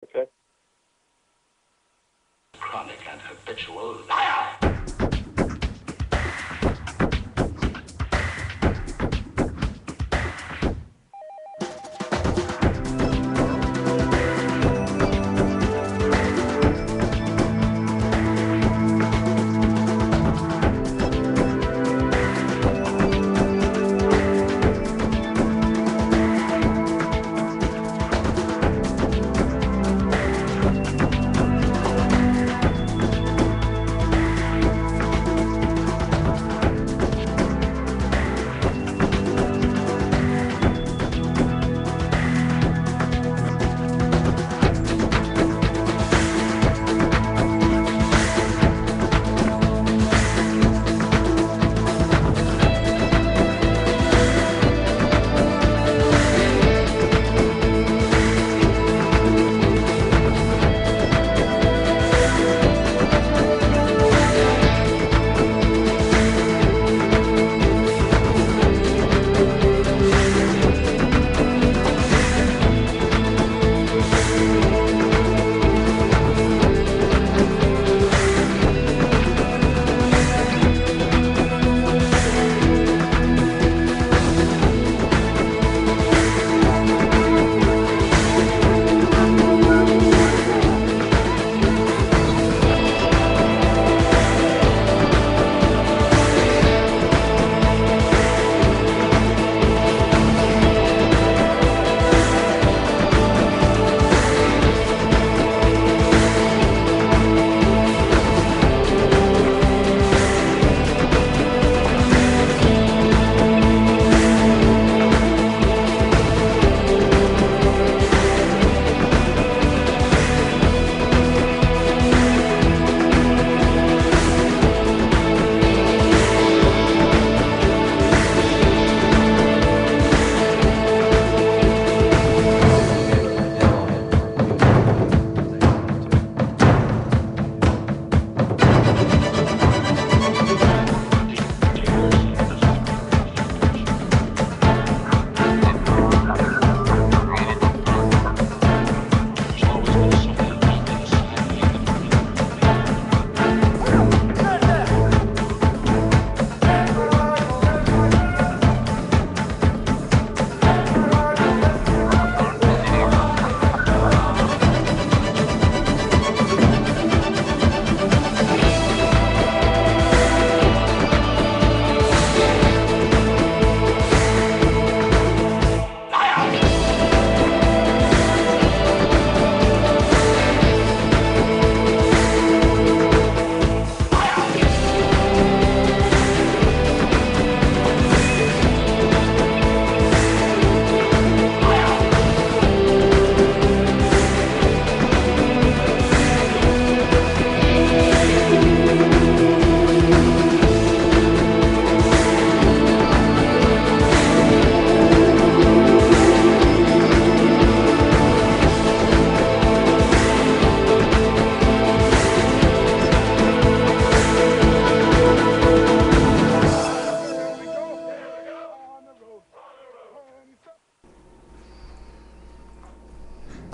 Okay. Chronic and habitual liar!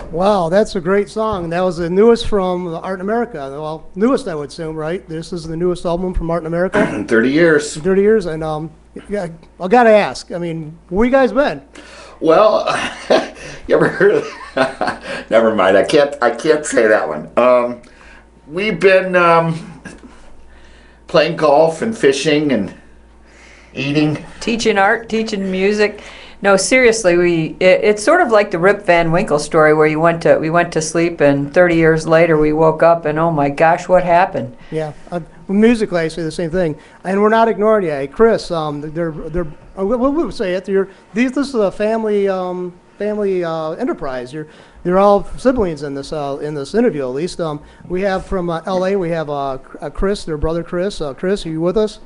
Wow, that's a great song. That was the newest from Art in America. Well, newest I would assume, right? This is the newest album from Art in America In 30 years. in 30 years. And yeah, I gotta ask. I mean, where you guys been? Well, you ever heard of, never mind. I can't say that one. We've been playing golf and fishing and eating. Teaching art, teaching music. No, seriously, it's sort of like the Rip Van Winkle story where we went to sleep and 30 years later we woke up and oh my gosh, what happened? Yeah, musically I say the same thing, and we're not ignoring you. Hey, Chris, what would we say it? This is a family enterprise. You're all siblings in this interview at least. We have from L.A. We have Chris, their brother Chris. Chris, are you with us?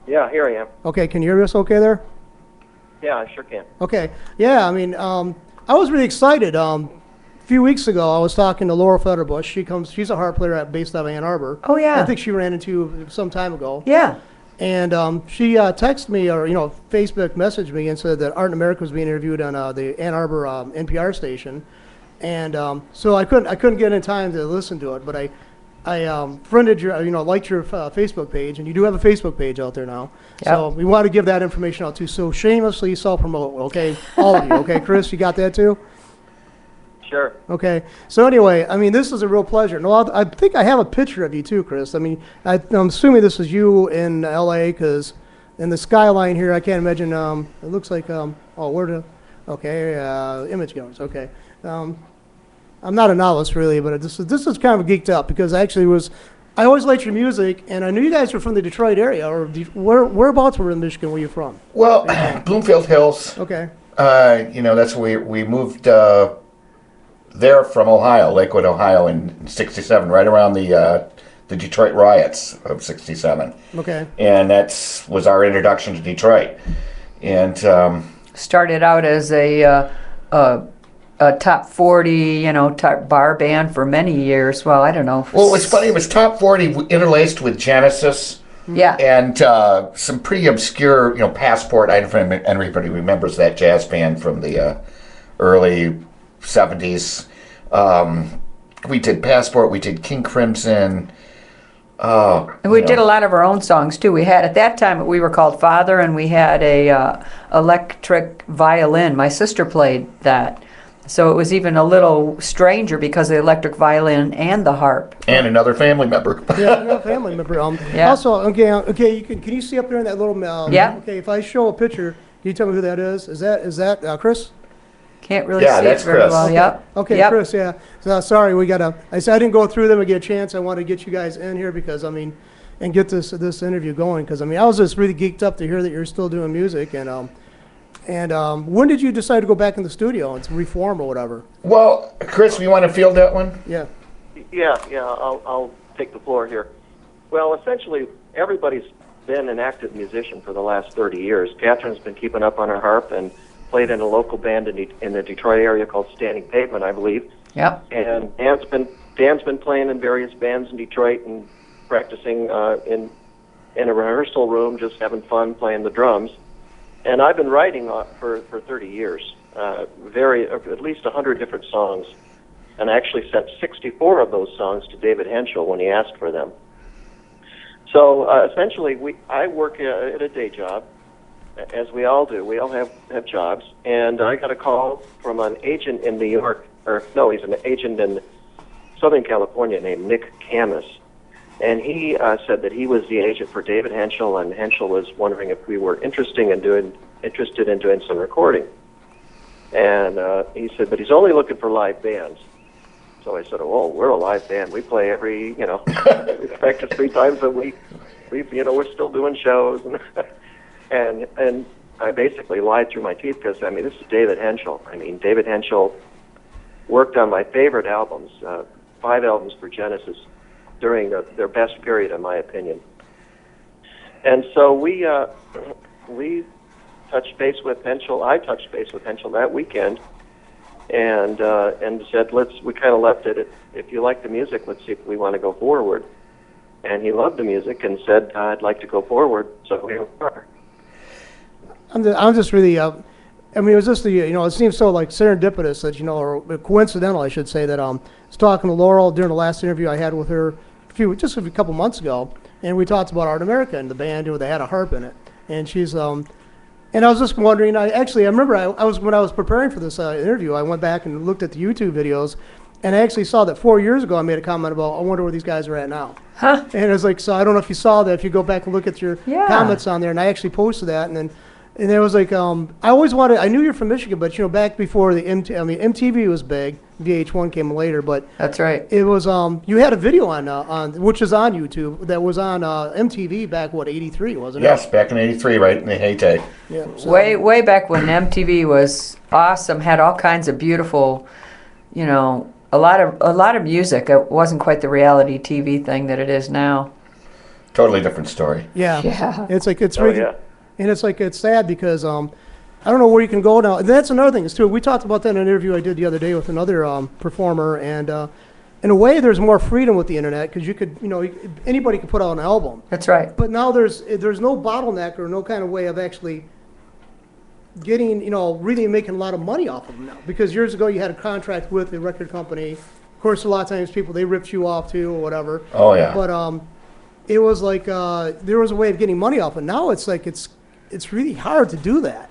Yeah, here I am. Okay, can you hear us? Okay, there. Yeah, I sure can. Okay, yeah. I mean, I was really excited. A few weeks ago, I was talking to Laura Fetterbush. She's a harp player based out of Ann Arbor. Oh yeah. I think she ran into you some time ago. Yeah. And she texted me or Facebook messaged me and said that Art in America was being interviewed on the Ann Arbor NPR station. and so I couldn't get in time to listen to it, but I friended your, liked your Facebook page, and you do have a Facebook page out there now. Yep. So we want to give that information out too. So shamelessly self-promote, okay? All of you, okay? Chris, you got that too? Sure. Okay. So anyway, I mean, this is a real pleasure. No, I think I have a picture of you too, Chris. I mean, I'm assuming this is you in L.A. because in the skyline here, I can't imagine. It looks like image goes. Okay. I'm not a novice really, but this is kind of geeked up because I always liked your music, and I knew you guys were from the Detroit area, or whereabouts were in Michigan were you from? Well, Bloomfield Hills. Okay. That's where we moved there from Ohio, Lakewood, Ohio, in '67, right around the Detroit riots of '67. Okay. And that was our introduction to Detroit. And Started out as a top 40, top bar band for many years. Well, I don't know. well, it was funny. It was top 40 interlaced with Genesis. Yeah. And some pretty obscure, Passport. I don't know if anybody remembers that jazz band from the early '70s. We did Passport. We did King Crimson. And we did a lot of our own songs too. We had, at that time, we were called Father, and we had a electric violin. My sister played that. So it was even a little stranger because of the electric violin and the harp. And another family member. Yeah, no family member. Yeah. Also, okay. Can you see up there in that little? Yeah. Okay, if I show a picture, can you tell me who that is? Is that Chris? Can't really Yeah, see that's it very Chris. well. Yep. Okay, Yep. Chris. Yeah. So, sorry, I said I didn't go through them and get a chance. I wanted to get you guys in here because and get this interview going because I was just really geeked up to hear that you're still doing music and when did you decide to go back in the studio and reform or whatever? Well, Chris, you want to field that one? Yeah. Yeah, I'll take the floor here. Well, essentially, everybody's been an active musician for the last 30 years. Catherine's been keeping up on her harp and played in a local band in the Detroit area called Standing Pavement, I believe. Yep. And Dan's been playing in various bands in Detroit and practicing in a rehearsal room, just having fun playing the drums. And I've been writing for 30 years, at least 100 different songs, and I actually sent 64 of those songs to David Hentschel when he asked for them. So essentially, I work at a day job, as we all do. We all have jobs, and I got a call from an agent in New York, he's an agent in Southern California named Nick Camus. And he said that he was the agent for David Hentschel, and Hentschel was wondering if we were interested in doing some recording. And he said, but he's only looking for live bands. So I said, oh, we're a live band. We play we practice 3 times a week. We're still doing shows. And I basically lied through my teeth because, this is David Hentschel. David Hentschel worked on my favorite albums, 5 albums for Genesis, during their best period, in my opinion. And so we touched base with Hentschel. I touched base with Hentschel that weekend, and said, we kind of left it. If you like the music, let's see if we want to go forward. And he loved the music and said, I'd like to go forward. So here we are. I'm just really. It was just it seems so like serendipitous that or coincidental, I should say, that I was talking to Laurel during the last interview I had with her just a couple months ago, and we talked about Art America and the band, they had a harp in it, and she's and I was just wondering. I remember when I was preparing for this interview, I went back and looked at the YouTube videos, and I actually saw that 4 years ago I made a comment about I wonder where these guys are at now. Huh? And it was like, so I don't know if you saw that. If you go back and look at your Yeah. comments on there, and I actually posted that, and it was like I always wanted. I knew you're from Michigan, but back before the MTV was big. VH1 came later, but That's right. it was you had a video on which is on YouTube that was on MTV back '83, wasn't it? Yes, back in '83, right in the heyday. Yeah. So, Way back when MTV was awesome, had all kinds of beautiful, a lot of music. It wasn't quite the reality TV thing that it is now. Totally different story. Yeah. Yeah. It's like it's Oh, really, yeah. and it's like it's sad because I don't know where you can go now. And that's another thing is too. We talked about that in an interview I did the other day with another performer, and in a way, there's more freedom with the internet because you could, anybody could put out an album. That's right. But now there's no bottleneck or no kind of way of actually getting, really making a lot of money off of them now. Because years ago you had a contract with a record company. Of course, a lot of times people, they ripped you off too or whatever. Oh, yeah. But it was like there was a way of getting money off it. Now it's like it's really hard to do that.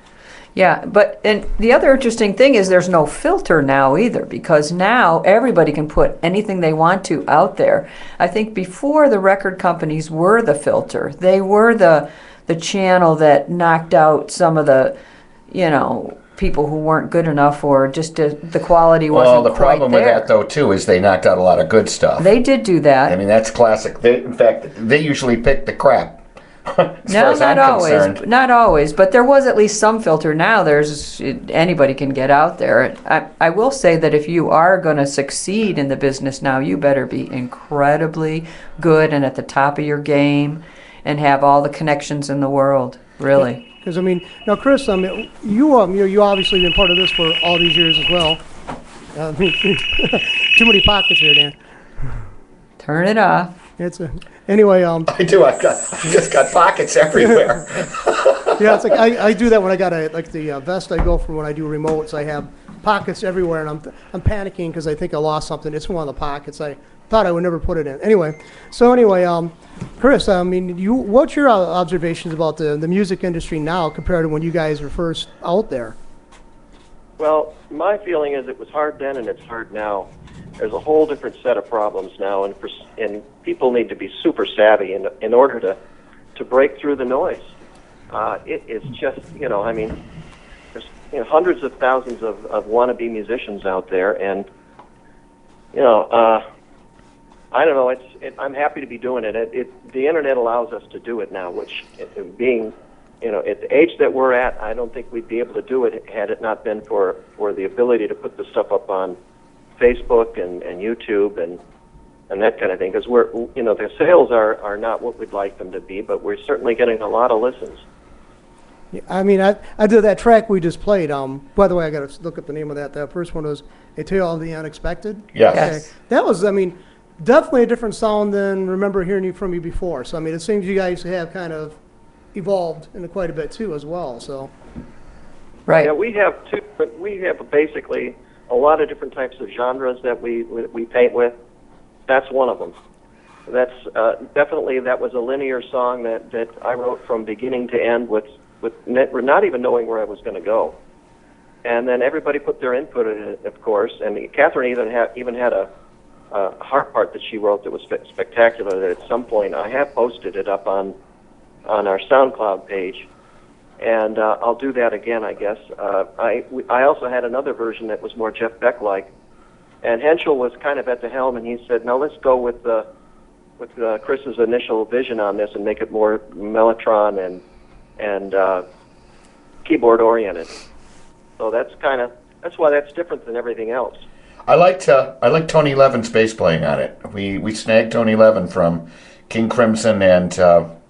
Yeah, and the other interesting thing is there's no filter now either, because now everybody can put anything they want to out there. I think before the record companies were the filter. They were the channel that knocked out some of the, people who weren't good enough, or just the quality wasn't Well, the quite problem there. with that, though, too, is they knocked out a lot of good stuff. They did do that. I mean, that's classic. In fact, they usually pick the crap. As far No, as not I'm always. concerned. Not always, but there was at least some filter. Now anybody can get out there. I will say that if you are going to succeed in the business now, you better be incredibly good and at the top of your game, and have all the connections in the world. Really. Because now Chris, you obviously been part of this for all these years as well. Too many pockets here, Dan. Turn it off. Anyway. I do. I've just got pockets everywhere. Yeah, it's like I do that when I got the vest I go for when I do remotes. I have pockets everywhere, and I'm panicking because I think I lost something. It's one of the pockets. I thought I would never put it in. Anyway, Chris, what's your observations about the music industry now compared to when you guys were first out there? Well, my feeling is it was hard then and it's hard now. There's a whole different set of problems now, and people need to be super savvy in order to break through the noise. It is just, there's hundreds of thousands of wannabe musicians out there, and I don't know. I'm happy to be doing it. The internet allows us to do it now, which, being, at the age that we're at, I don't think we'd be able to do it had it not been for the ability to put the stuff up on Facebook and YouTube and that kind of thing. Because the sales are not what we'd like them to be, but we're certainly getting a lot of listens. Yeah, I did that track we just played. By the way, I got to look up the name of that. That first one was "A Tale of the Unexpected." Yes. Yes. That was, definitely a different sound than remember hearing from you before. So it seems you guys have kind of evolved in quite a bit too as well. So. Right. Yeah, we have basically a lot of different types of genres that we paint with. That's one of them. That's definitely, that was a linear song that I wrote from beginning to end with not even knowing where I was going to go. And then everybody put their input in it, of course. And Catherine even had a harp part that she wrote that was spectacular. That at some point I have posted it up on our SoundCloud page, and I'll do that again, I guess. I also had another version that was more Jeff Beck-like, and Hentschel was kind of at the helm, and he said, "No, let's go with Chris's initial vision on this and make it more mellotron and keyboard oriented." So that's why that's different than everything else. I like Tony Levin's bass playing on it. We snagged Tony Levin from King Crimson and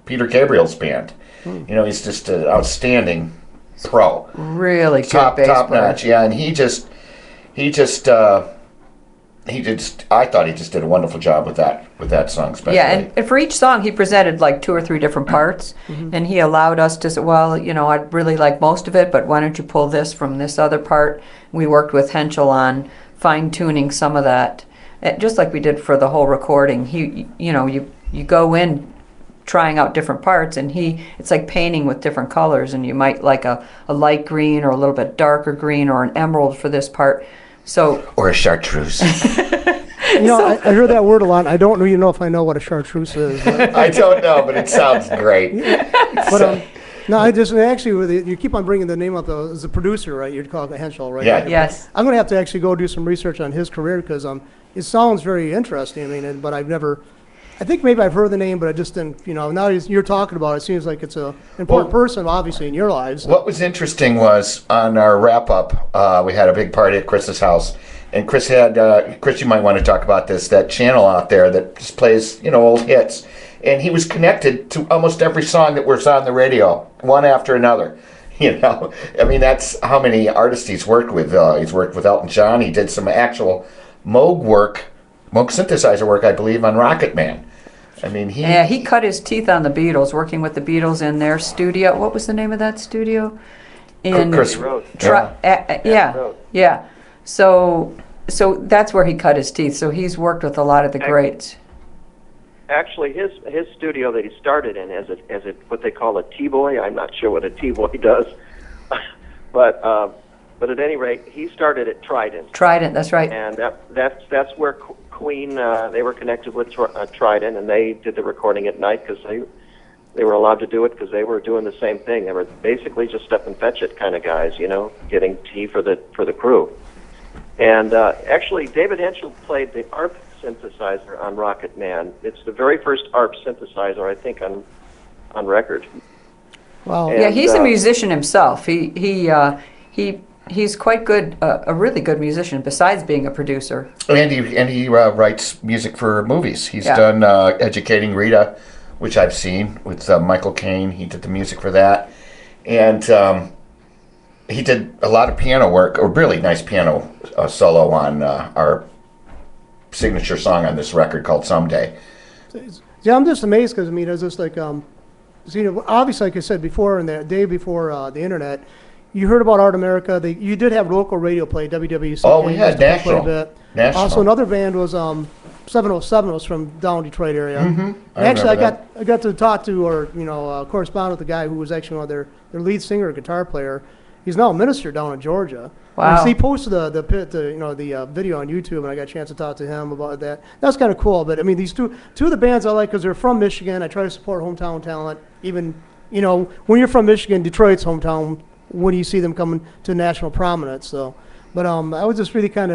Peter Gabriel's band. He's just an outstanding pro. Really good Top bass player. notch, yeah. And he just I thought he just did a wonderful job with that song, especially. Yeah, and for each song he presented like 2 or 3 different parts, and he allowed us to say, well, I'd really like most of it, but why don't you pull this from this other part? We worked with Hentschel on fine-tuning some of that, just like we did for the whole recording. You go in trying out different parts, and it's like painting with different colors, and you might like a light green or a little bit darker green or an emerald for this part. Or a chartreuse. I heard that word a lot. I don't even know if I know what a chartreuse is. But, I don't know, but it sounds great. but no, I just actually you keep on bringing the name up though. As a producer, right? You'd call it Hentschel, right? Yeah. Yes. I'm going to have to actually go do some research on his career because it sounds very interesting. But I've never. I think maybe I've heard the name, but I just didn't. Now you're talking about it. It seems like it's an important person, obviously, in your lives. What was interesting was on our wrap up, we had a big party at Chris's house, and Chris had Chris. You might want to talk about this. That channel out there that just plays old hits, and he was connected to almost every song that was on the radio, one after another. That's how many artists he's worked with. He's worked with Elton John. He did some actual Moog synthesizer work, I believe, on Rocket Man. He cut his teeth on the Beatles, working with the Beatles in their studio. What was the name of that studio? in Chris Road. yeah, Road. yeah. So that's where he cut his teeth. So he's worked with a lot of the greats. Actually, his studio that he started in as a what they call a T-boy. I'm not sure what a T-boy does, but at any rate, he started at Trident. Trident, that's right. And that's where Queen they were connected with Trident, and they did the recording at night because they were allowed to do it because they were doing the same thing. They were basically just step and fetch it kind of guys, getting tea for the crew. And actually, David Hentschel played the ARP synthesizer on Rocket Man. It's the very first ARP synthesizer, I think, on record. Wow. And, Yeah, he's a musician himself. He's quite good, a really good musician besides being a producer. And he writes music for movies. He's done Educating Rita, which I've seen with Michael Caine. He did the music for that, and he did a lot of piano work, a really nice piano solo on our signature song on this record called Someday. Yeah, I'm just amazed because, it's just like, obviously, like I said before, in the day before the internet, you heard about Art America. You did have local radio play, WWC. Oh, we had national. National. Also, another band was 707 was from down Detroit area. Mm-hmm. Actually, I got to talk to or correspond with the guy who was actually one of their lead singer, guitar player. He's now a minister down in Georgia. Wow. He posted the video on YouTube, and I got a chance to talk to him about that. That's kind of cool. But these two of the bands I like because they're from Michigan. I try to support hometown talent. Even when you're from Michigan, Detroit's hometown. When you see them coming to national prominence, so. But I was just really I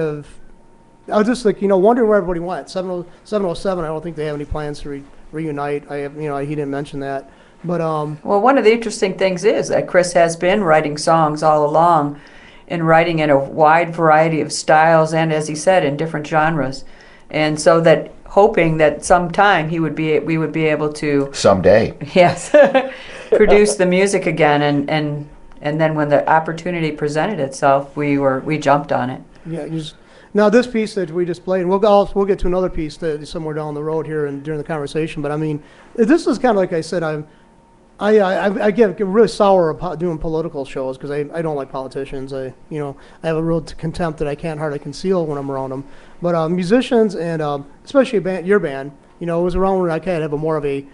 was just wondering where everybody went. 707. I don't think they have any plans to reunite. He didn't mention that. But well, one of the interesting things is that Chris has been writing songs all along, and writing in a wide variety of styles, and as he said, in different genres, and so that hoping that sometime we would be able to Someday. Yes, produce the music again, and then when the opportunity presented itself, we jumped on it. yeah, now this piece that we just played, and we'll get to another piece somewhere down the road here and during the conversation. But this is kind of like I said, I get really sour about doing political shows because I don't like politicians. I have a real contempt that I can't hardly conceal when I'm around them. But musicians and especially your band, it was around when I kind of have more of a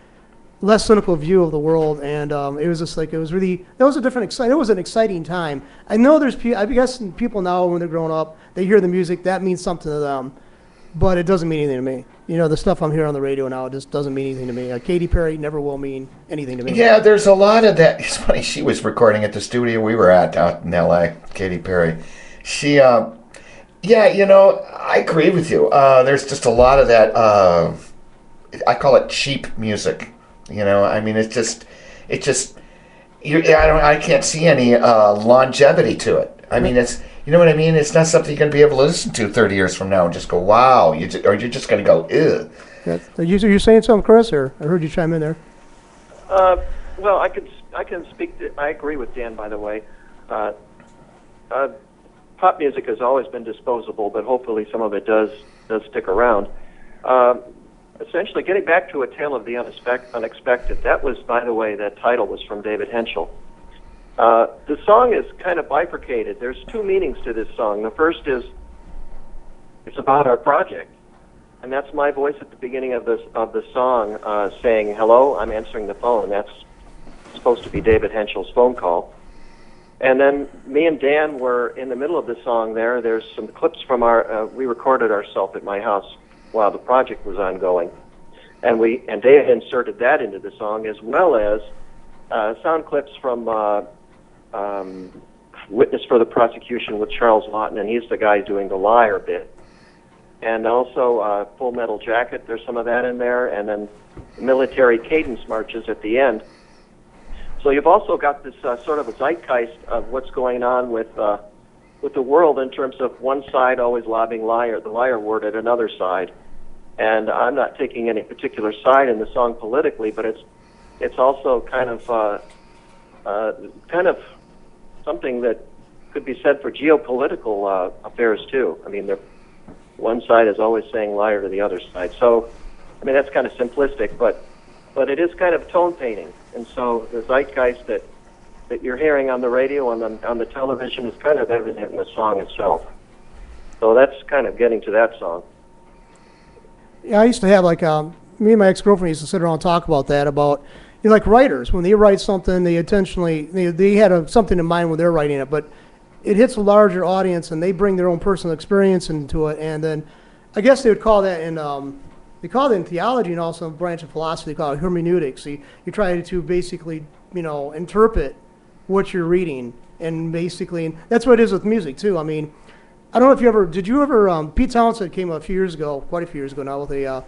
less cynical view of the world, and it was just like it was an exciting time. I know I guess people now when they're growing up, they hear the music that means something to them, but it doesn't mean anything to me. The stuff I'm hearing on the radio now just doesn't mean anything to me. Katy Perry never will mean anything to me. Yeah, there's a lot of that. It's funny. She was recording at the studio we were at out in L.A. Katy Perry. She, I agree with you. There's just a lot of that. I call it cheap music. It's just, I can't see any longevity to it. It's, what I mean? It's not something you're going to be able to listen to 30 years from now and just go, wow, or you're just going to go, ew. You're saying something, Chris, or I heard you chime in there. Well, I can speak. I agree with Dan, by the way. Pop music has always been disposable, but hopefully some of it does stick around. Essentially, getting back to A Tale of the Unexpected, that was, by the way, that title was from David Hentschel. The song is kind of bifurcated. There's two meanings to this song. The first is it's about our project, and that's my voice at the beginning of the song saying, hello, I'm answering the phone. That's supposed to be David Hentschel's phone call. And then me and Dan were in the middle of the song there. There's some clips from we recorded ourselves at my house while the project was ongoing. And Dave inserted that into the song, as well as sound clips from Witness for the Prosecution with Charles Lawton, and he's the guy doing the liar bit. And also Full Metal Jacket, there's some of that in there, and then military cadence marches at the end. So you've also got this sort of a zeitgeist of what's going on with the world in terms of one side always lobbing the liar word at another side. And I'm not taking any particular side in the song politically, but it's also kind of something that could be said for geopolitical affairs too. One side is always saying liar to the other side. So, that's kind of simplistic, but it is kind of tone painting. And so the zeitgeist that that you're hearing on the radio and on the television is kind of evident in the song itself. So that's kind of getting to that song. Yeah, I used to have like me and my ex-girlfriend used to sit around and talk about that, about like writers, when they write something, they intentionally they had something in mind when they're writing it, but it hits a larger audience and they bring their own personal experience into it, and then I guess they would call that in they call it in theology and also a branch of philosophy, they call it hermeneutics. You try to basically interpret what you're reading, and basically, and that's what it is with music too. I mean, I don't know if did you ever, Pete Townsend came a few years ago, quite a few years ago now, with a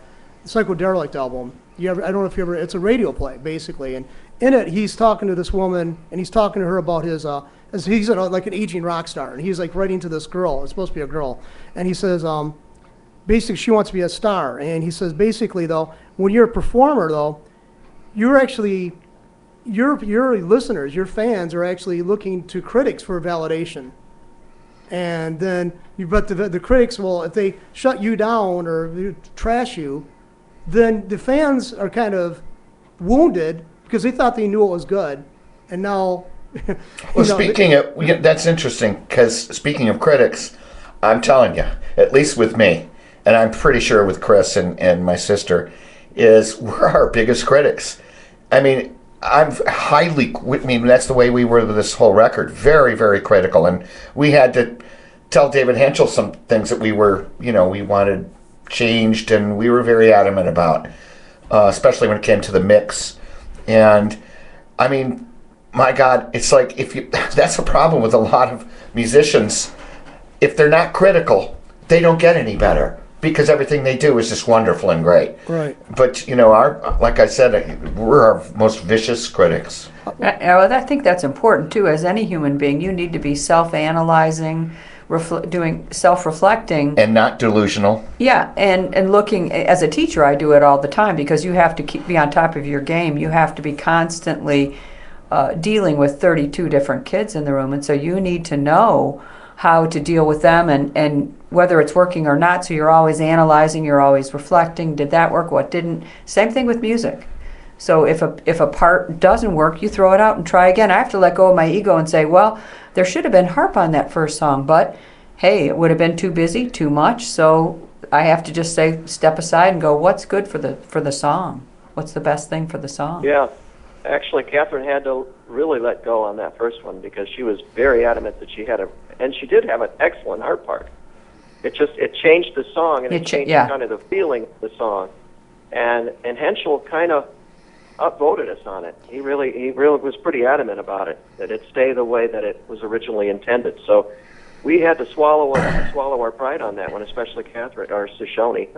Psychodelic album. I don't know if you ever, it's a radio play, basically, and in it, he's talking to this woman, and he's talking to her about his, as he's like an aging rock star, and he's like writing to this girl, it's supposed to be a girl, and he says, basically, she wants to be a star, and he says, basically, though, when you're a performer, though, you're actually, your listeners, your fans are actually looking to critics for validation. And then, but the critics will, if they shut you down or trash you, then the fans are kind of wounded because they thought they knew it was good, and now. Well, that's interesting, because speaking of critics, I'm telling you, at least with me, and I'm pretty sure with Chris and my sister, is we're our biggest critics. I mean, that's the way we were with this whole record. Very, very critical. And we had to tell David Hentschel some things that we were, we wanted changed, and we were very adamant about, especially when it came to the mix. And, I mean, my God, it's like that's a problem with a lot of musicians. If they're not critical, they don't get any better, because everything they do is just wonderful and great. Right. But, like I said, we're our most vicious critics. Well, I think that's important, too. As any human being, you need to be self-analyzing, doing self-reflecting. And not delusional. Yeah, and looking, as a teacher, I do it all the time, because you have to be on top of your game. You have to be constantly dealing with 32 different kids in the room, and so you need to know how to deal with them and whether it's working or not. So you're always analyzing, you're always reflecting. Did that work? What didn't? Same thing with music. So if a part doesn't work, you throw it out and try again. I have to let go of my ego and say, well, there should have been harp on that first song, but hey, it would have been too busy, too much. So I have to just step aside and go, what's good for the song? What's the best thing for the song? Yeah. Actually, Catherine had to really let go on that first one, because she was very adamant that she had and she did have an excellent harp part. It changed the song, and it changed kind of the feeling of the song. And Hentschel kind of upvoted us on it. He really was pretty adamant about it, that it stay the way that it was originally intended. So we had to swallow our pride on that one, especially Catherine or Shoshone.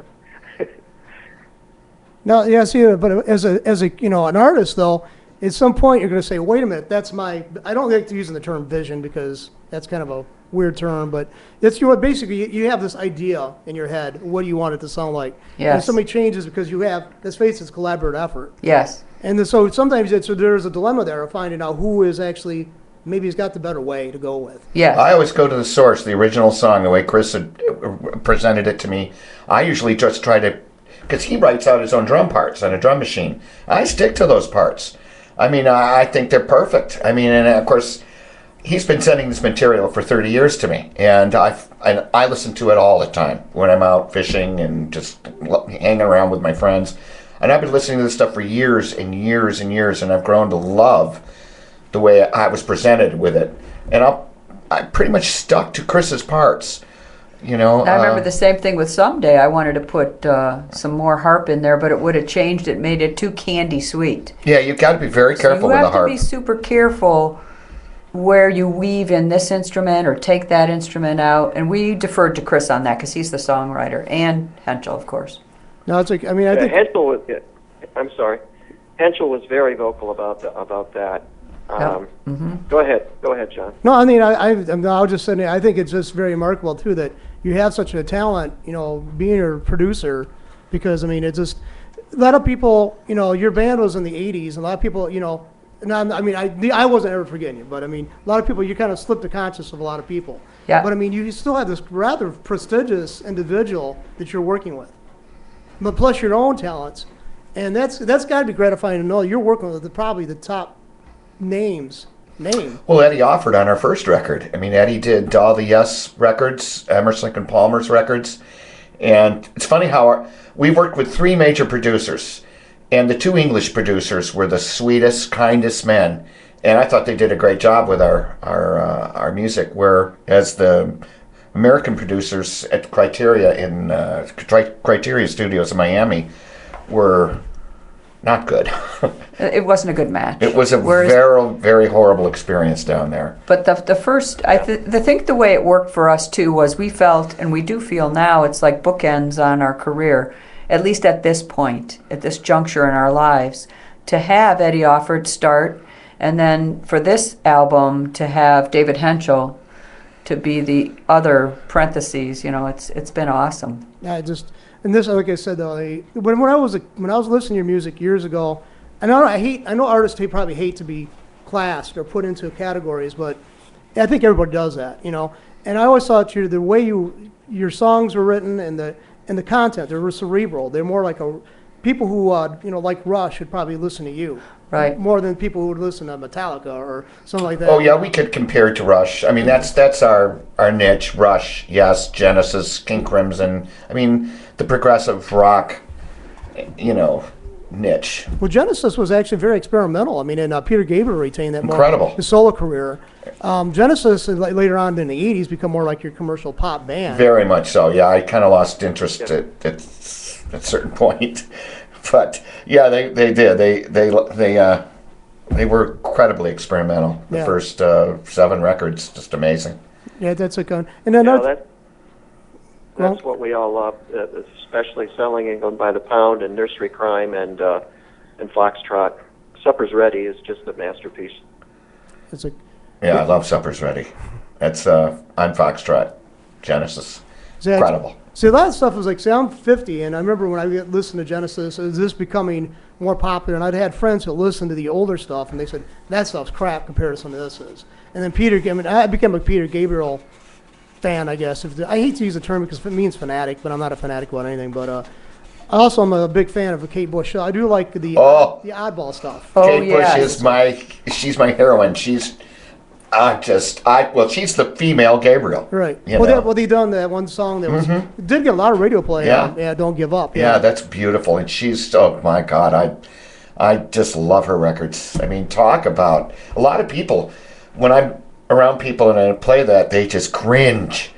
No, yeah, see, but as a an artist though, at some point you're going to say, wait a minute, I don't like using the term vision, because that's kind of a weird term, but it's basically you have this idea in your head, what do you want it to sound like? Yes. And somebody changes, because let's face it, it's collaborative effort. Yes. And so sometimes there's a dilemma there of finding out who is actually, maybe has got the better way to go with. Yes. I always go to the source, the original song, the way Chris had presented it to me. I usually just try to, because he writes out his own drum parts on a drum machine. I stick to those parts. I mean, I think they're perfect. I mean, and of course, he's been sending this material for 30 years to me, and I listen to it all the time when I'm out fishing and just hanging around with my friends. And I've been listening to this stuff for years and years and years, and I've grown to love the way I was presented with it. And I pretty much stuck to Chris's parts. I remember the same thing with Someday. I wanted to put some more harp in there, but it would have changed it, made it too candy sweet. Yeah, you've got to be very careful with the harp. You have to be super careful where you weave in this instrument or take that instrument out. And we deferred to Chris on that, because he's the songwriter, and Hentschel, of course. No, it's like, I mean, I think Hentschel was. I'm sorry. Hentschel was very vocal about that. Go ahead, John. No, I mean, I was just saying, I think it's just very remarkable too that you have such a talent, being a producer, because I mean, it's just a lot of people, your band was in the '80s, and a lot of people, I wasn't ever forgetting you, but I mean, a lot of people, you kind of slipped the conscience of a lot of people. Yeah. But I mean, you still have this rather prestigious individual that you're working with, but plus your own talents, and that's got to be gratifying to know you're working with probably the top names name. Well, Eddie offered on our first record. I mean, Eddie did all the Yes records, Emerson, Lake and Palmer's records. And it's funny how we worked with 3 major producers, and the 2 English producers were the sweetest, kindest men. And I thought they did a great job with our music, whereas the American producers at Criteria in Criteria Studios in Miami were not good. It wasn't a good match. It was a very, very horrible experience down there. But the first, I think the way it worked for us too was we felt, and we do feel now, it's like bookends on our career, at least at this point, at this juncture in our lives, to have Eddie Offord start, and then for this album to have David Hentschel to be the other parentheses. It's been awesome. Yeah, and this, like I said, though, when I was listening to your music years ago, I know artists probably hate to be classed or put into categories, but I think everybody does that, And I always thought the way your songs were written and the content, they were cerebral. They're more like people who like Rush would probably listen to you, right? More than people who would listen to Metallica or something like that. Oh yeah, we could compare it to Rush. I mean, that's our niche. Rush, yes. Genesis, King Crimson. I mean, the progressive rock, niche. Well, Genesis was actually very experimental. I mean, and Peter Gabriel retained that Incredible. More his solo career. Genesis, later on in the 80s, become more like your commercial pop band. Very much so, yeah. I kind of lost interest at a certain point. But, yeah, they did. They were incredibly experimental. The first 7 records, just amazing. Yeah, that's a gun. And then that's what we all love, especially Selling England by the Pound and Nursery Crime and Foxtrot. Supper's Ready is just a masterpiece. Yeah, I love Supper's Ready. That's on Foxtrot, Genesis. Incredible. See, a lot of stuff was like, I'm 50, and I remember when I listened to Genesis, it was just becoming more popular, and I'd had friends who listened to the older stuff, and they said, that stuff's crap compared to some of this is. And then I became a Peter Gabriel fan, I guess. I hate to use the term because it means fanatic, but I'm not a fanatic about anything. But also, I'm a big fan of Kate Bush. I do like the oddball stuff. Kate Bush is she's my heroine. She's she's the female Gabriel. Right. Well, they done that one song that was did get a lot of radio play. Yeah. Don't Give Up. Yeah, that's beautiful, and she's my God, I just love her records. I mean, talk about a lot of people when I'm around people and I play that, they just cringe.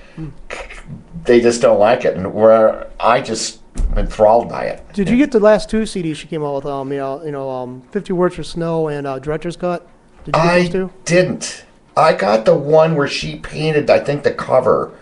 They just don't like it, and where I just am enthralled by it. Did you get the last 2 CDs she came out with? 50 Words for Snow and Director's Cut. Did you get those 2? Didn't. I got the one where she painted, I think, the cover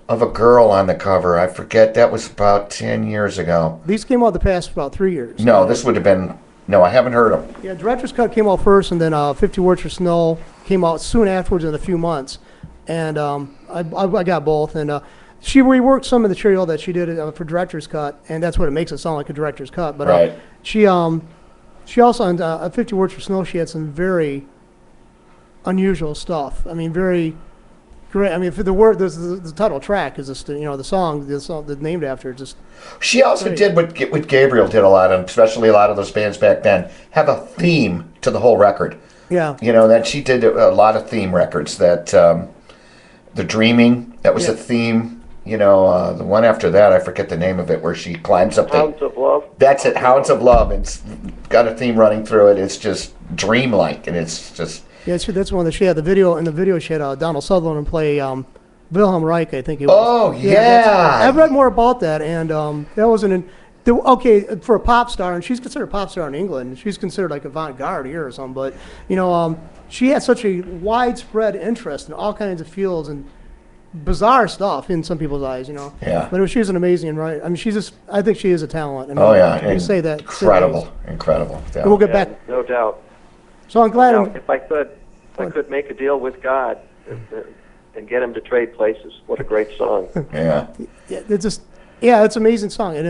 of a girl on the cover. I forget. That was about 10 years ago. These came out the past about 3 years. No, this would have been. No, I haven't heard them. Yeah, Director's Cut came out first, and then 50 Words for Snow came out soon afterwards in a few months. And I got both. And she reworked some of the material that she did for Director's Cut, and that's what it makes it sound like a Director's Cut. But right. She also, on 50 Words for Snow, she had some very unusual stuff. I mean, very great. I mean, for the title track is just, the song that's named after it. Just she also great. Did what Gabriel did a lot, and especially a lot of those bands back then, have a theme to the whole record. Yeah. That she did a lot of theme records. That the Dreaming, that was a theme. The one after that, I forget the name of it, where she climbs up Hounds of Love. That's it, Hounds of Love. It's got a theme running through it. It's just dreamlike, and it's just. Yeah, that's one that she had. In the video, she had Donald Sutherland play Wilhelm Reich, I think it was. Oh, yeah. I've read more about that, and that wasn't for a pop star, and she's considered a pop star in England. She's considered like avant-garde here or something, but, she had such a widespread interest in all kinds of fields and bizarre stuff in some people's eyes, Yeah. But she was an amazing, right? I mean, I think she is a talent. I mean, oh, yeah. You say that. Incredible. And we'll get back. No doubt. So I'm glad. If I could make a deal with God and get him to trade places. What a great song. Yeah. It's an amazing song. And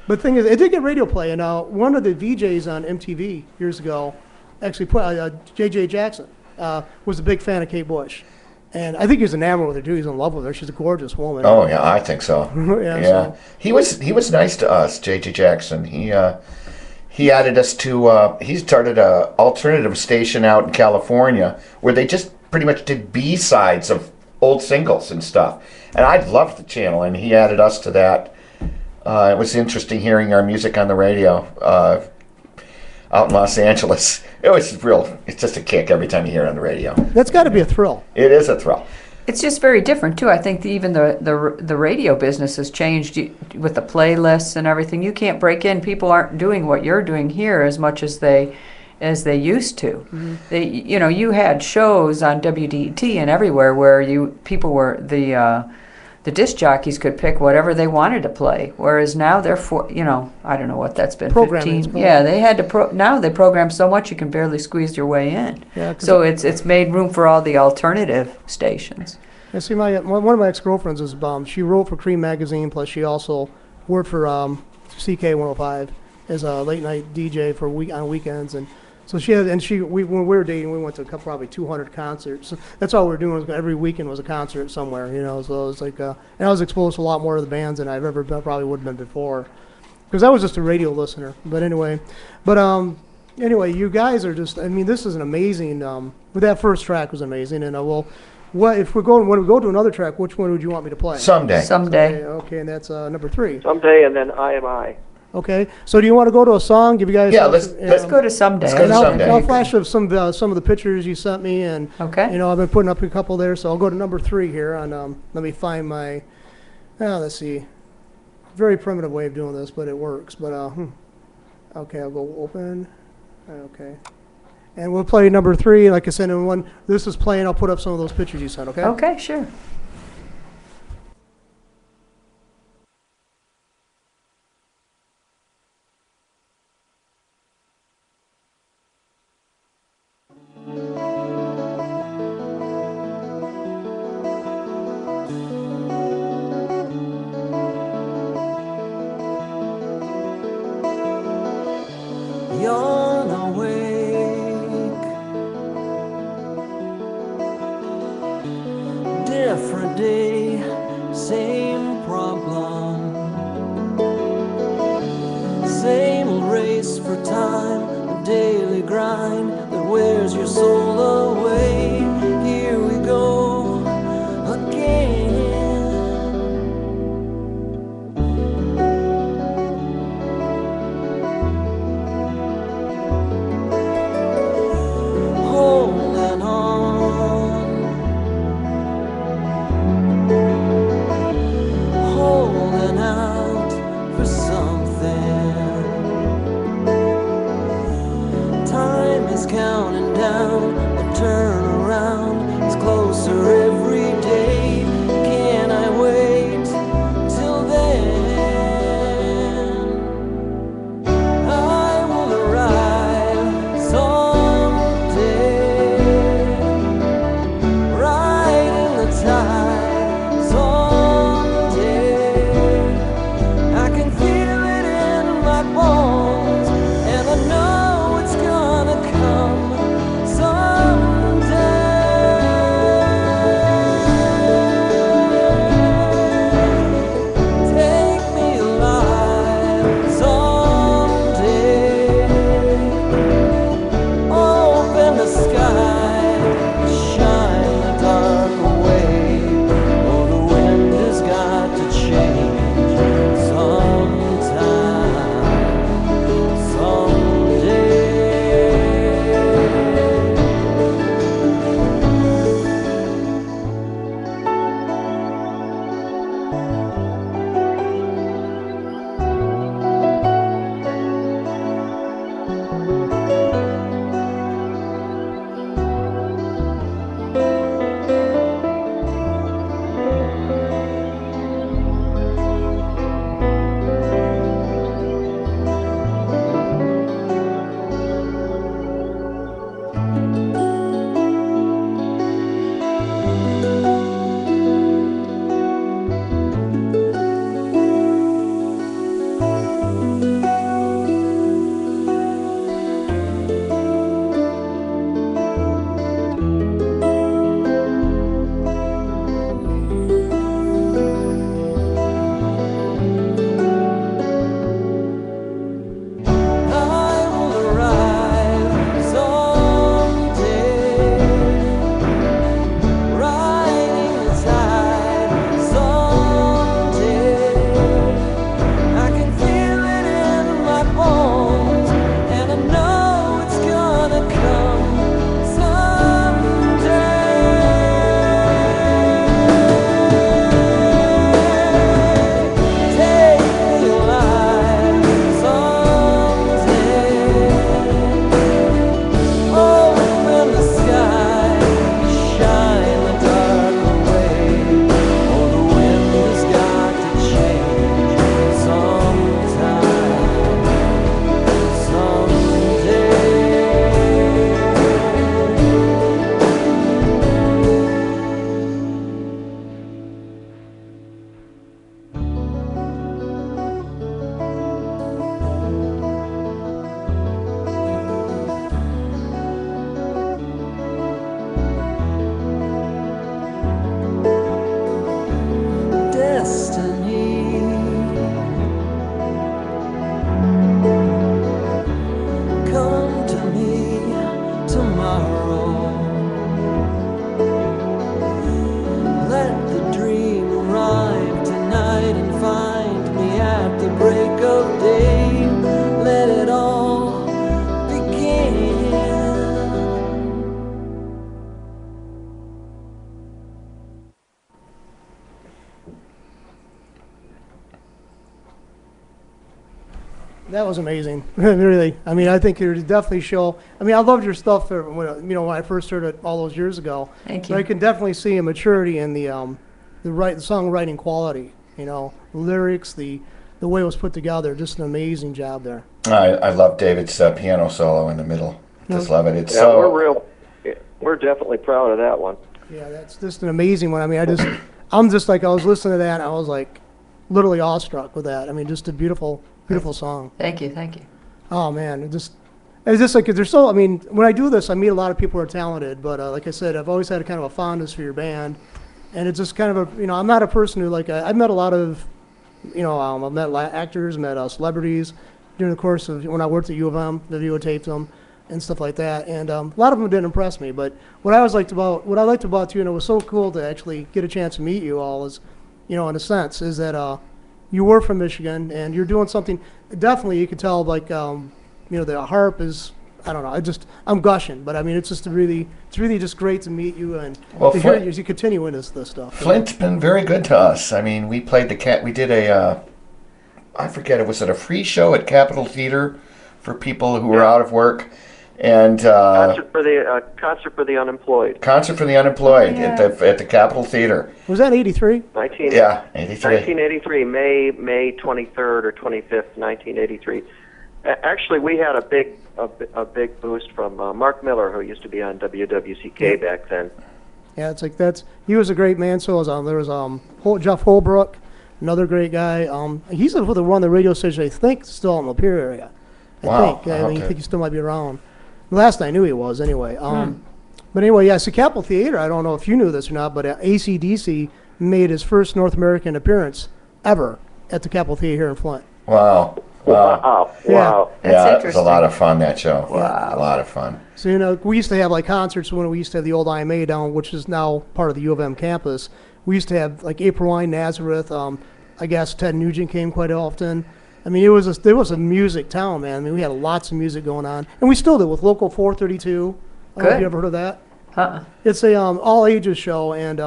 but the thing is, it did get radio play. And one of the VJs on MTV years ago actually put J.J. Jackson was a big fan of Kate Bush. And I think he was enamored with her too. He's in love with her. She's a gorgeous woman. Oh yeah, I think so. Yeah. So. He was nice to us, J.J. Jackson. he added us to. He started a alternative station out in California where they just pretty much did B-sides of old singles and stuff. And I loved the channel, and he added us to that. It was interesting hearing our music on the radio out in Los Angeles. It's just a kick every time you hear it on the radio. That's got to be a thrill. It is a thrill. It's just very different too. I think even the radio business has changed with the playlists and everything. You can't break in. People aren't doing what you're doing here as much as they used to. Mm-hmm. You had shows on WDET and everywhere where people were the disc jockeys could pick whatever they wanted to play, whereas now they're I don't know what that's been. Programming. 15. Yeah, they had to now they program so much you can barely squeeze your way in. Yeah, 'cause so it's made room for all the alternative stations. I see one of my ex-girlfriends is she wrote for Cream Magazine, plus she also worked for CK 105 as a late night DJ on weekends, and so when we were dating, we went to probably 200 concerts. So that's all we were doing. Was every weekend was a concert somewhere, So it was like, and I was exposed to a lot more of the bands than I've ever probably would have been before, because I was just a radio listener. But anyway, you guys are just. I mean, this is an amazing. But that first track was amazing, and when we go to another track, which one would you want me to play? Someday. Okay, and that's number 3. Someday, and then I Am I. Okay, so do you want to go to a song? Give you guys. Yeah, Let's go to Someday. Let's go to Someday. I'll flash up some of the pictures you sent me, and Okay. I've been putting up a couple there, so I'll go to number 3 here. On let me find my. Let's see. Very primitive way of doing this, but it works. But okay, I'll go open. Okay, and we'll play number 3. Like I said, and when this is playing, I'll put up some of those pictures you sent. Okay. Okay, sure. Yawn awake, different day, same problem, same old race for time, a daily grind that wears your soul away. Here we go again. Holding on, holding out for something. Time is counting down, a turn the break of day. Let it all begin. That was amazing, really. I mean, I think you definitely show. I mean, I loved your stuff when I first heard it all those years ago. Thank But you. I can definitely see a maturity in the songwriting quality. Lyrics, the way it was put together. Just an amazing job there. I love David's piano solo in the middle. Just love it. It's Yeah, so. we're definitely proud of that one. Yeah, that's just an amazing one. I mean, I'm just like, I was listening to that, and I was like, literally awestruck with that. I mean, just a beautiful, beautiful song. Thank you. Thank you. Oh man, it's just like there's so. I mean, when I do this, I meet a lot of people who are talented, but like I said, I've always had a kind of a fondness for your band, and it's just kind of I'm not a person who like I've met a lot of, I've met actors, met celebrities during the course of when I worked at U of M, videotaped them and stuff like that, and a lot of them didn't impress me. But what I liked about you, and it was so cool to actually get a chance to meet you all, is, in a sense, is that you were from Michigan and you're doing something. Definitely, you could tell like the harp is. I don't know. I'm gushing, but I mean, it's really just great to meet you and Well, to hear you as you continue into this stuff. Flint's been very good to us. I mean, we played we did I forget, was it a free show at Capitol Theater for people who were out of work? And Concert for the unemployed. Concert for the Unemployed Yeah. at the Capitol Theater. Was that 83? 19, Yeah, 83. 1983, May 23rd or 25th, 1983. Actually, we had a big boost from Mark Miller, who used to be on WWCK back then. Yeah, it's like he was a great man. So was there was Jeff Holbrook, another great guy. He's the one that run the radio station, I think, still in the Lapeer area. I Wow, think. I okay. think he still might be around. Last I knew he was anyway. But anyway, yeah. So Capitol Theater. I don't know if you knew this or not, but AC/DC made his first North American appearance ever at the Capitol Theater here in Flint. Wow. Wow. Yeah. Wow. That's Yeah, it was a interesting. lot of fun, that show. Wow. A lot of fun. So, we used to have like concerts when we used to have the old IMA down, which is now part of the U of M campus. We used to have like April Wine, Nazareth. I guess Ted Nugent came quite often. I mean, it was a music town, man. I mean, we had lots of music going on, and we still do with Local 432. I don't know if Good. you ever heard of that? Uh-uh. It's a all ages show and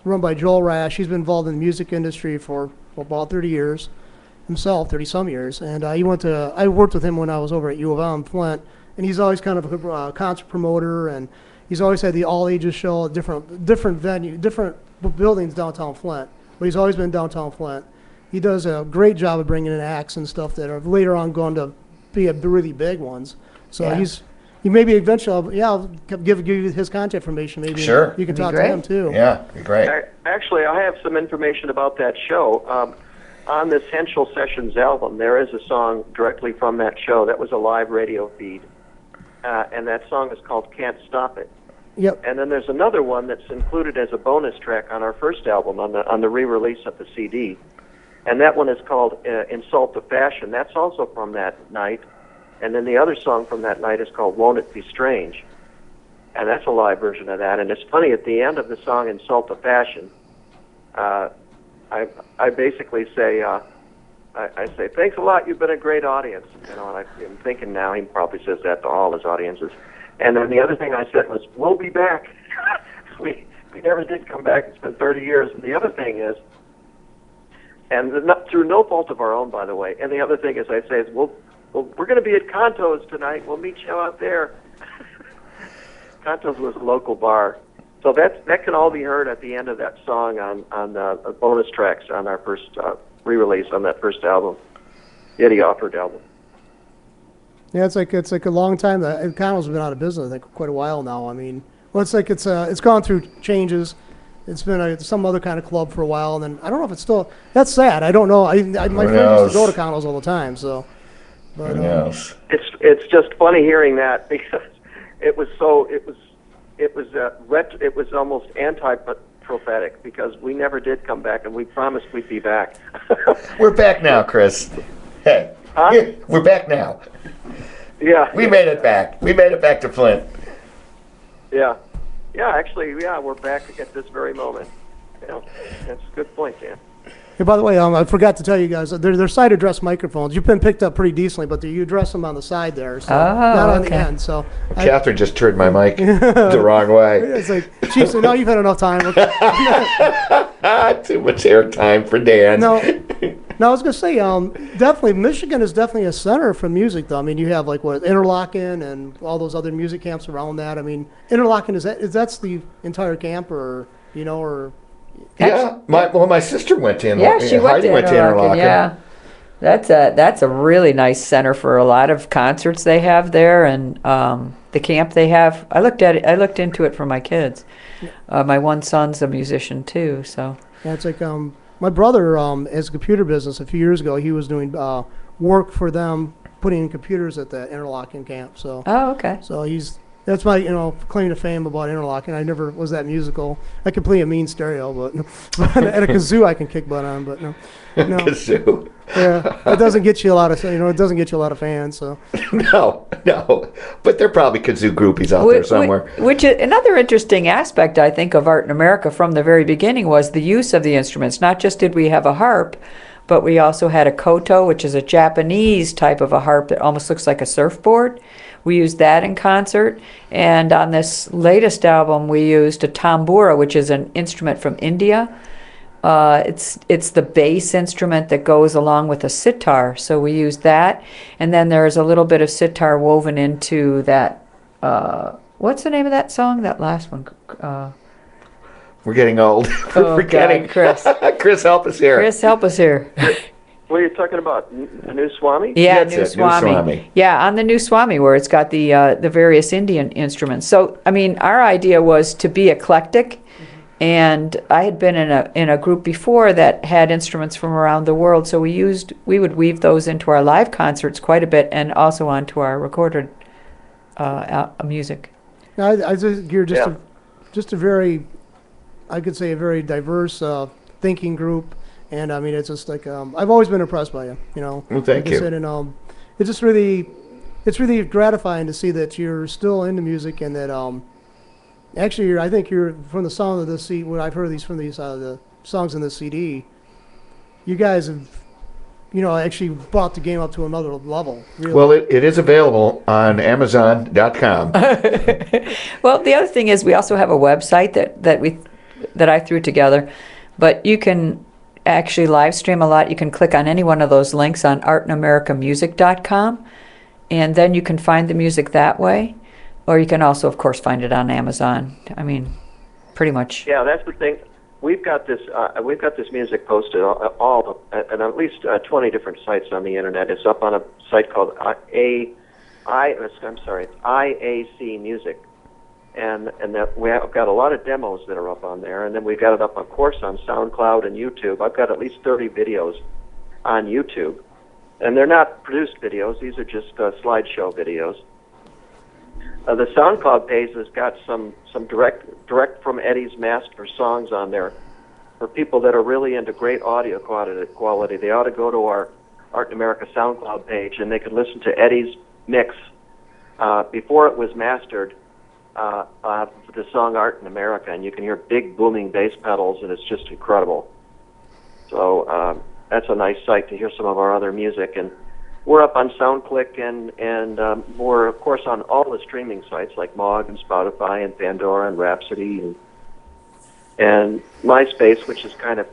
run by Joel Rash. He's been involved in the music industry for about 30 years himself, 30 some years. And I worked with him when I was over at U of M Flint, and he's always kind of a concert promoter, and he's always had the all ages show at different venue, different buildings downtown Flint. But he's always been downtown Flint. He does a great job of bringing in acts and stuff that are later on going to be the really big ones. So Yeah. he may be eventually. I'll give you his contact information. Maybe Sure. you can That'd be talk to great. him too. Yeah, it'd be great. Actually, I have some information about that show. On this Hentschel Sessions album, there is a song directly from that show. That was a live radio feed. And that song is called Can't Stop It. Yep. And then there's another one that's included as a bonus track on our first album, on the re-release of the CD. And that one is called Insult the Fashion. That's also from that night. And then the other song from that night is called Won't It Be Strange? And that's a live version of that. And it's funny, at the end of the song Insult the Fashion, I basically say, I say, thanks a lot, you've been a great audience. And I'm thinking now he probably says that to all his audiences. And then the other thing I said was, we'll be back. we never did come back. It's been 30 years. And the other thing is, and through no fault of our own, by the way, and the other thing is I say, we're going to be at Conto's tonight. We'll meet you out there. Conto's was a local bar. So that can all be heard at the end of that song on bonus tracks on our first re-release on that first album, the Eddie Offord album. Yeah, it's like a long time. Connell's been out of business, I think, quite a while now. I mean, well, it's gone through changes. It's been some other kind of club for a while, and then I don't know if it's still. That's sad. I don't know. My friends used to go to Connell's all the time. So, but Yes. It's just funny hearing that because it was almost anti-prophetic because we never did come back, and we promised we'd be back. We're back now, Chris. Hey, Huh? yeah, we're back now. Yeah. We made it back. We made it back to Flint. Yeah. Yeah, actually, we're back at this very moment. Yeah, that's a good point, Dan. Hey, by the way, I forgot to tell you guys, they're side address microphones. You've been picked up pretty decently, but you address them on the side there, so not on the okay. end. So Catherine just turned my mic the wrong way. it's like, Chief said, no, you've had enough time. Okay. Too much airtime for Dan. No, I was gonna say, definitely, Michigan is definitely a center for music, though. I mean, you have like what Interlochen and all those other music camps around that. I mean, Interlochen that's the entire camp, or or Yeah, my sister went to Yeah, she went Heidi to Interlochen. Yeah, that's a really nice center for a lot of concerts they have there, and the camp they have. I looked into it for my kids. My one son's a musician too, so. Yeah, it's like my brother has a computer business. A few years ago, he was doing work for them, putting in computers at the Interlochen camp. So. Oh, okay. So that's my claim to fame about Interlochen. I never was that musical. I can play a mean stereo, but at a kazoo I can kick butt on, but no. Kazoo. Yeah, it doesn't get you a lot of it doesn't get you a lot of fans. So No, but there are probably kazoo groupies out there somewhere. Which is another interesting aspect, I think, of Art in America from the very beginning was the use of the instruments. Not just did we have a harp, but we also had a koto, which is a Japanese type of a harp that almost looks like a surfboard. We used that in concert. And on this latest album, we used a tambura, which is an instrument from India. It's the bass instrument that goes along with a sitar, so we used that. And then there's a little bit of sitar woven into that. What's the name of that song? That last one. We're getting old. Oh, We're forgetting. God, Chris. Chris, help us here. Chris, help us here. What are you talking about? New Swami? Yeah, That's New it, New Swami. Swami. Yeah, on the New Swami, where it's got the various Indian instruments. So, I mean, our idea was to be eclectic, and I had been in a group before that had instruments from around the world. So we would weave those into our live concerts quite a bit, and also onto our recorded music. I think you're just a very, I could say, a very diverse thinking group. And I mean, it's just like I've always been impressed by you. Well, thank like I you. said, and it's just it's really gratifying to see that you're still into music, and that actually, I think you're from the song of this CD. What I've heard from these the songs in this CD, you guys have, actually brought the game up to another level. Really. Well, it is available on Amazon.com. Well, the other thing is we also have a website that I threw together, but you can actually live stream a lot. You can click on any one of those links on artinamericamusic.com, and then you can find the music that way, or you can also, of course, find it on Amazon. I mean, pretty much. Yeah, that's the thing. We've got this music posted at least 20 different sites on the internet. It's up on a site called it's IAC Music. And that we've got a lot of demos that are up on there, and then we've got it up, of course, on SoundCloud and YouTube. I've got at least 30 videos on YouTube, and they're not produced videos. These are just slideshow videos. The SoundCloud page has got some direct from Eddie's master songs on there for people that are really into great audio quality. They ought to go to our Art in America SoundCloud page, and they can listen to Eddie's mix before it was mastered. The song Art in America, and you can hear big booming bass pedals, and it's just incredible. So that's a nice site to hear some of our other music. And we're up on SoundClick and we're, of course, on all the streaming sites like Mog and Spotify and Pandora and Rhapsody and MySpace, which is kind of,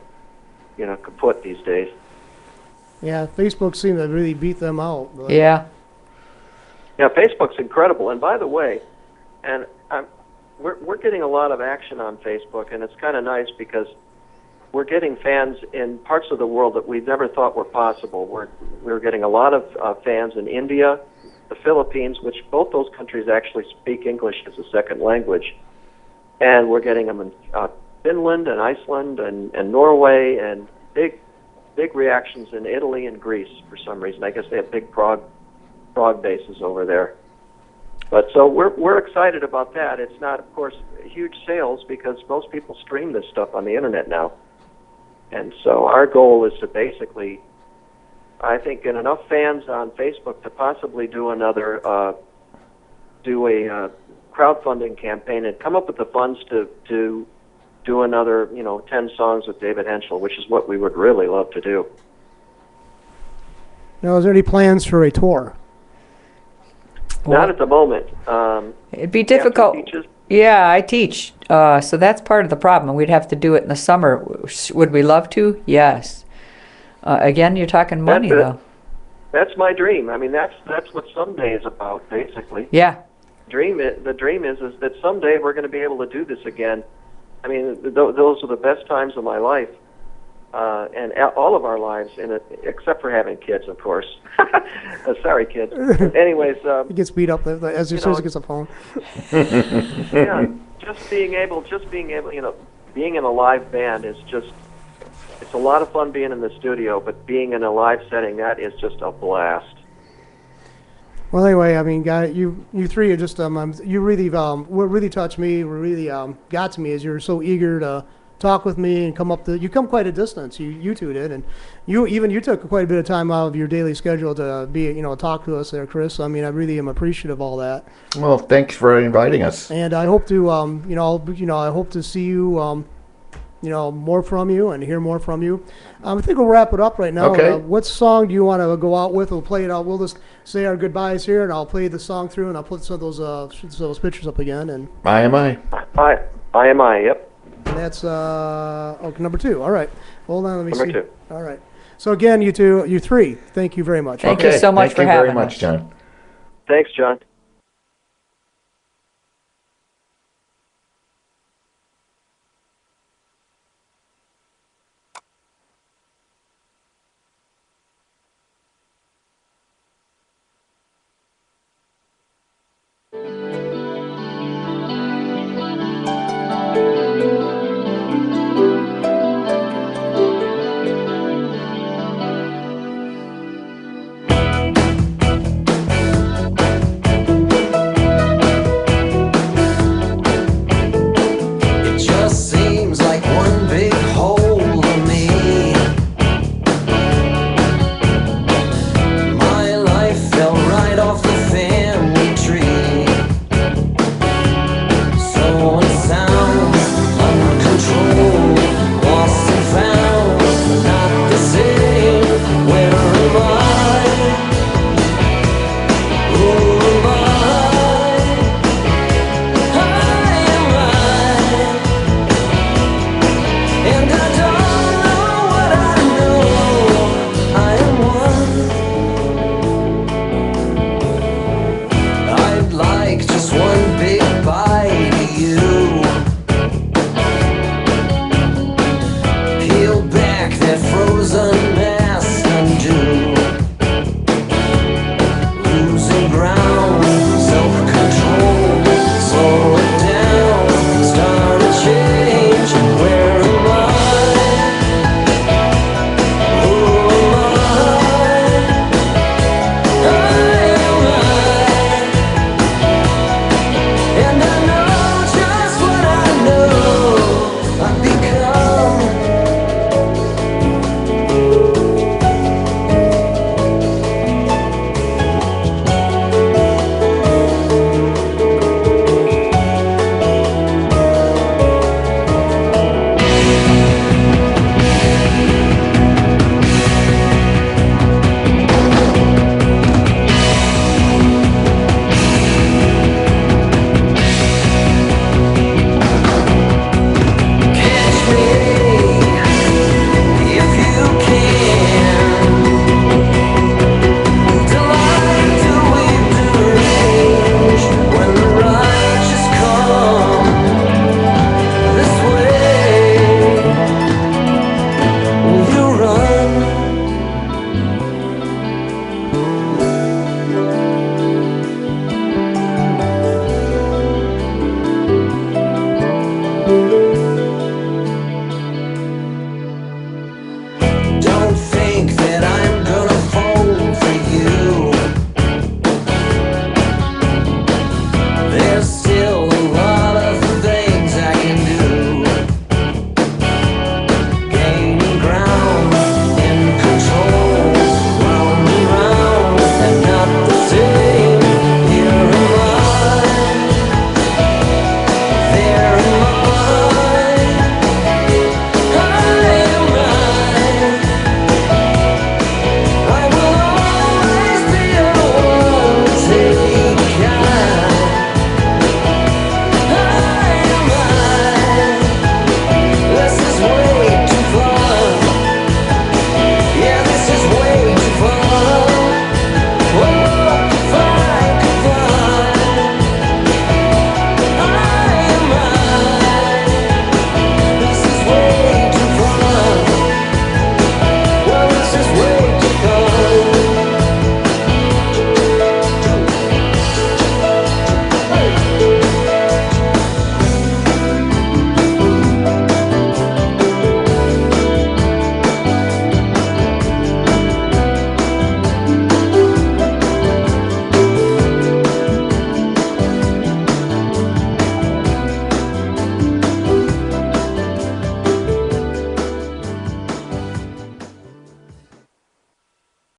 kaput these days. Yeah, Facebook seemed to really beat them out. But. Yeah. Yeah, Facebook's incredible. And by the way, we're getting a lot of action on Facebook, and it's kind of nice because we're getting fans in parts of the world that we never thought were possible. We're getting a lot of fans in India, the Philippines, which both those countries actually speak English as a second language, and we're getting them in Finland and Iceland and Norway, and big reactions in Italy and Greece for some reason. I guess they have big prog bases over there. But so we're excited about that. It's not, of course, huge sales because most people stream this stuff on the internet now. And so our goal is to basically, I think, get enough fans on Facebook to possibly do a crowdfunding campaign and come up with the funds to do another 10 songs with David Hentschel, which is what we would really love to do. Now, is there any plans for a tour? Not at the moment. It'd be difficult. Catherine teaches. Yeah, I teach, so that's part of the problem. We'd have to do it in the summer. Would we love to? Yes. Again, you're talking money, though. That's my dream. I mean, that's what someday is about, basically. Yeah. The dream is that someday we're going to be able to do this again. I mean, those are the best times of my life, and all of our lives, except for having kids, of course. Sorry, kids. Anyways, He gets beat up as soon as he gets a phone. yeah, just being able, being in a live band is just. It's a lot of fun being in the studio, but being in a live setting, that is just a blast. Well, anyway, I mean, guy, you three are just you really what really touched me, what really got to me is you're so eager to talk with me and you come quite a distance. You two did, and you took quite a bit of time out of your daily schedule to talk to us there, Chris. I mean, I really am appreciative of all that. Well, thanks for inviting us. And I hope to I hope to see you more from you and hear more from you. I think we'll wrap it up right now. Okay. What song do you want to go out with? We'll play it out. We'll just say our goodbyes here, and I'll play the song through, and I'll put some of those pictures up again. And I am I. I am I. Yep. that's number 2. All right. Hold on. Let me see. Number 2. All right. So again, you three, thank you very much. Thank you so much for having us. Thank you very much, John. Thanks, John.